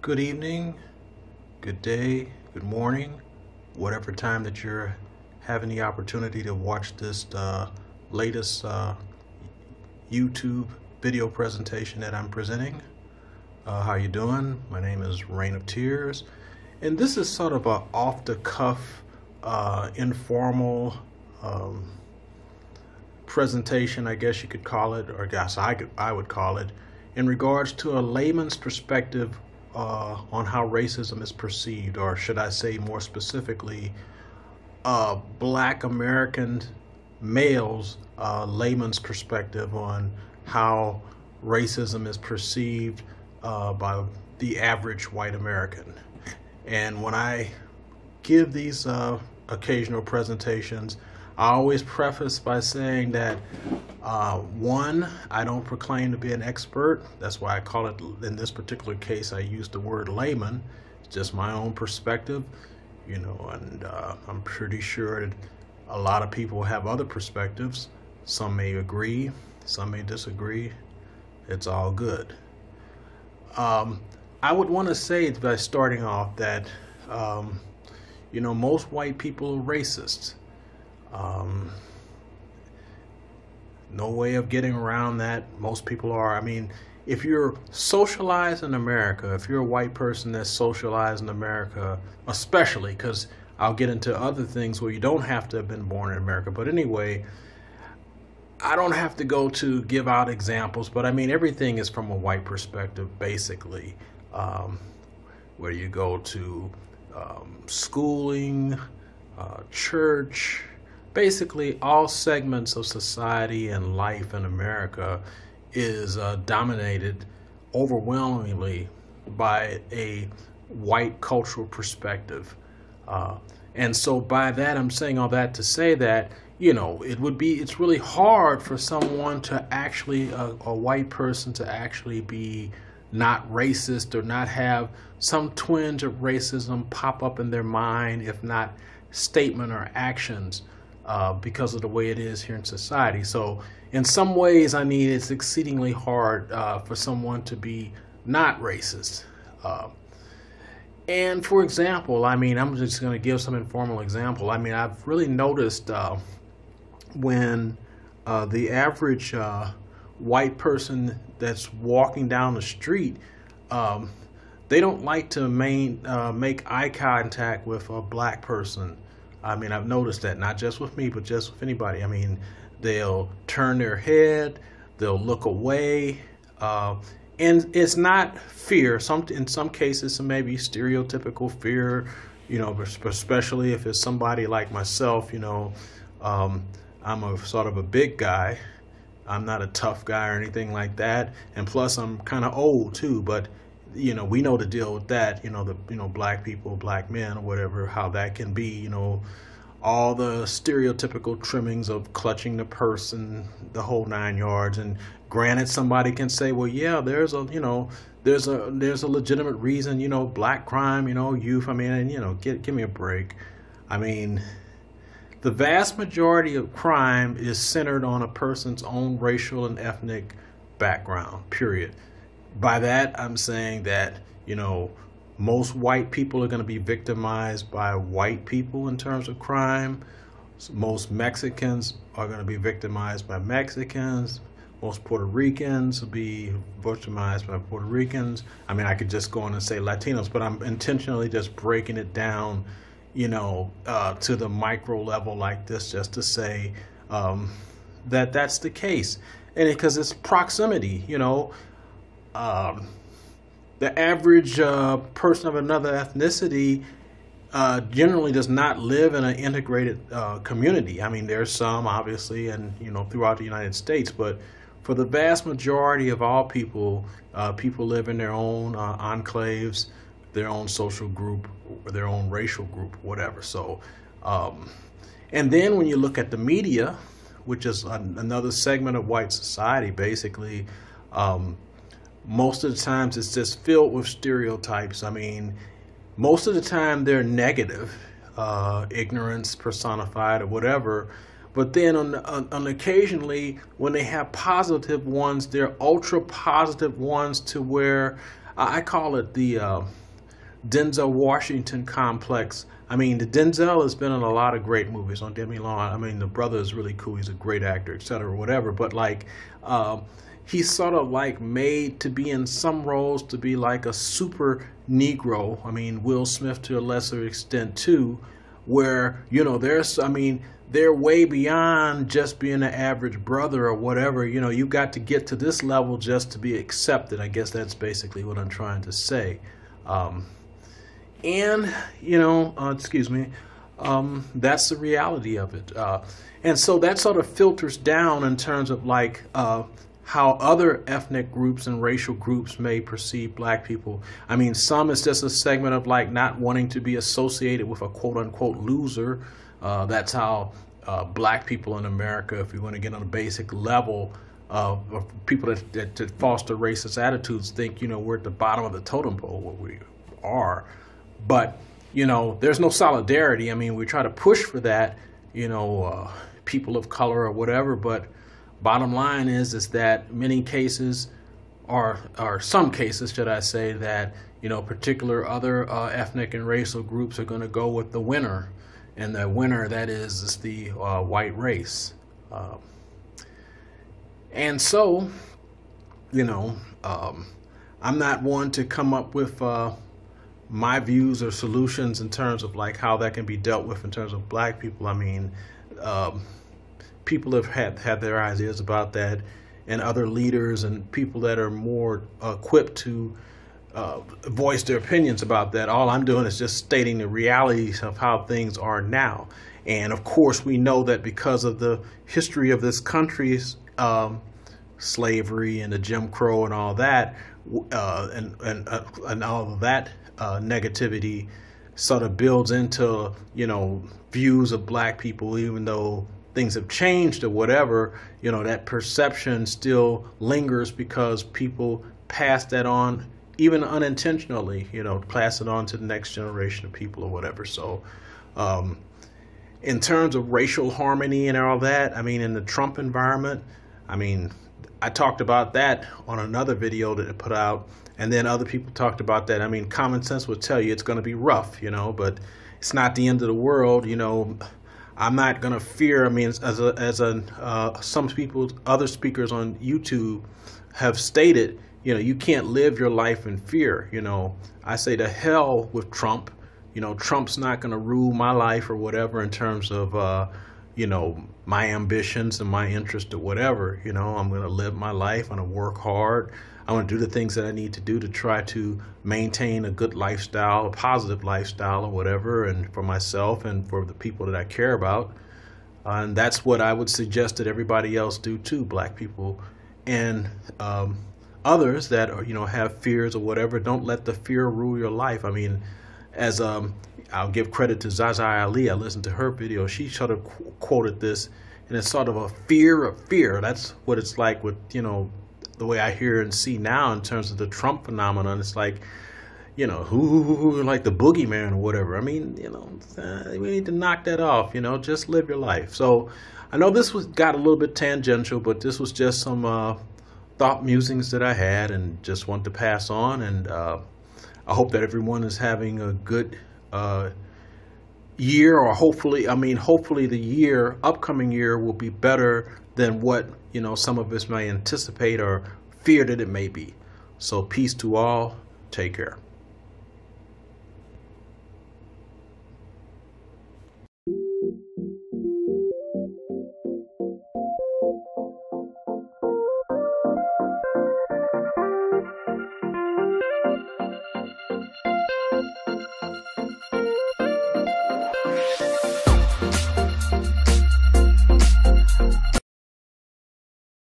Good evening, good day, good morning, whatever time that you're having the opportunity to watch this latest YouTube video presentation that I'm presenting. How you doing? My name is Rain of Tears, and this is sort of a off-the-cuff, informal presentation, I guess you could call it, or I guess I would call it, in regards to a layman's perspective on how racism is perceived, or should I say more specifically, Black American males' layman's perspective on how racism is perceived by the average white American. And when I give these occasional presentations, I always preface by saying that one, I don't proclaim to be an expert. That's why I call it, in this particular case, I use the word layman. It's just my own perspective, you know, and I'm pretty sure that a lot of people have other perspectives. Some may agree, some may disagree. It's all good. I would want to say by starting off that, you know, most white people are racist. No way of getting around that. Most people are. I mean, if you're socialized in America, if you're a white person that's socialized in America, especially, because I'll get into other things where you don't have to have been born in America. But anyway, I don't have to go to give out examples, but I mean, everything is from a white perspective, basically. Where you go to schooling, church, basically all segments of society and life in America is dominated overwhelmingly by a white cultural perspective. And so by that, I'm saying all that to say that, you know, it's really hard for someone to actually, a white person to actually be not racist or not have some twinge of racism pop up in their mind, if not statement or actions, because of the way it is here in society. So in some ways, I mean, it's exceedingly hard for someone to be not racist. And for example, I mean, I'm just going to give some informal example. I mean, I've really noticed when the average white person that's walking down the street, they don't like to make eye contact with a black person. I mean, I've noticed that, not just with me, but just with anybody. I mean, they'll turn their head, they'll look away, and it's not fear. In some cases, it may be stereotypical fear, you know, especially if it's somebody like myself, you know. I'm a sort of a big guy. I'm not a tough guy or anything like that. And plus, I'm kind of old too. But you know, we know to deal with that. You know, black people, black men, or whatever, how that can be. You know, all the stereotypical trimmings of clutching the purse and the whole 9 yards. And granted, somebody can say, well, yeah, there's a legitimate reason. You know, black crime. You know, youth. I mean, and you know, give me a break. I mean, the vast majority of crime is centered on a person's own racial and ethnic background, period. By that, I'm saying that, you know, most white people are going to be victimized by white people in terms of crime. Most Mexicans are going to be victimized by Mexicans. Most Puerto Ricans will be victimized by Puerto Ricans. I mean, I could just go on and say Latinos, but I'm intentionally just breaking it down, you know, to the micro level like this, just to say that that's the case. And because it's proximity, you know, the average person of another ethnicity generally does not live in an integrated community. I mean, there's some, obviously, and, you know, throughout the United States, but for the vast majority of all people, people live in their own enclaves, their own social group, or their own racial group, whatever. So, and then when you look at the media, which is another segment of white society, basically, most of the times it's just filled with stereotypes. I mean, most of the time they're negative, ignorance personified or whatever. But then on occasionally when they have positive ones, they're ultra positive ones to where I call it the Denzel Washington complex. I mean, the Denzel has been in a lot of great movies. Don't get me wrong. I mean, the brother is really cool. He's a great actor, etc., whatever. But like, he's sort of like made to be in some roles to be like a super Negro. I mean, Will Smith to a lesser extent too, where there's. I mean, they're way beyond just being an average brother or whatever. You got to get to this level just to be accepted. I guess that's basically what I'm trying to say. And excuse me, that's the reality of it, and so that sort of filters down in terms of like how other ethnic groups and racial groups may perceive black people. I mean, some it's just a segment of like not wanting to be associated with a quote unquote loser. That's how black people in America, if you want to get on a basic level, of people that foster racist attitudes, think we're at the bottom of the totem pole, what we are. But there's no solidarity. I mean, we try to push for that, people of color or whatever. But bottom line is that many cases, or some cases, should I say, that particular other ethnic and racial groups are going to go with the winner, and the winner that is the white race. And so, I'm not one to come up with my views or solutions in terms of like how that can be dealt with in terms of black people. I mean, people have had their ideas about that, and other leaders and people that are more equipped to voice their opinions about that. All I'm doing is just stating the realities of how things are now. And of course, we know that because of the history of this country's slavery and the Jim Crow and all that, and all of that negativity sort of builds into views of black people, even though things have changed or whatever. That perception still lingers because people pass that on, even unintentionally. Pass it on to the next generation of people or whatever. So in terms of racial harmony and all that, I mean, in the Trump environment, I mean, I talked about that on another video that I put out, and then other people talked about that. I mean, common sense would tell you it's going to be rough, but it's not the end of the world. I'm not going to fear. I mean, some people, other speakers on YouTube have stated, you can't live your life in fear. I say to hell with Trump. Trump's not going to rule my life or whatever in terms of, my ambitions and my interest or whatever. I'm going to live my life. I'm going to work hard. I'm going to do the things that I need to do to try to maintain a good lifestyle, a positive lifestyle or whatever, and for myself and for the people that I care about. And that's what I would suggest that everybody else do too, black people and others that are, have fears or whatever. Don't let the fear rule your life. I mean, as I'll give credit to Zaza Ali. I listened to her video. She sort of quoted this, and it's sort of a fear of fear. That's what it's like with, the way I hear and see now in terms of the Trump phenomenon. It's like, who like the boogeyman or whatever. I mean, we need to knock that off, just live your life. So I know this got a little bit tangential, but this was just some thought musings that I had and just want to pass on. And I hope that everyone is having a good year, or hopefully the upcoming year will be better than what some of us may anticipate or fear that it may be. So peace to all. Take care.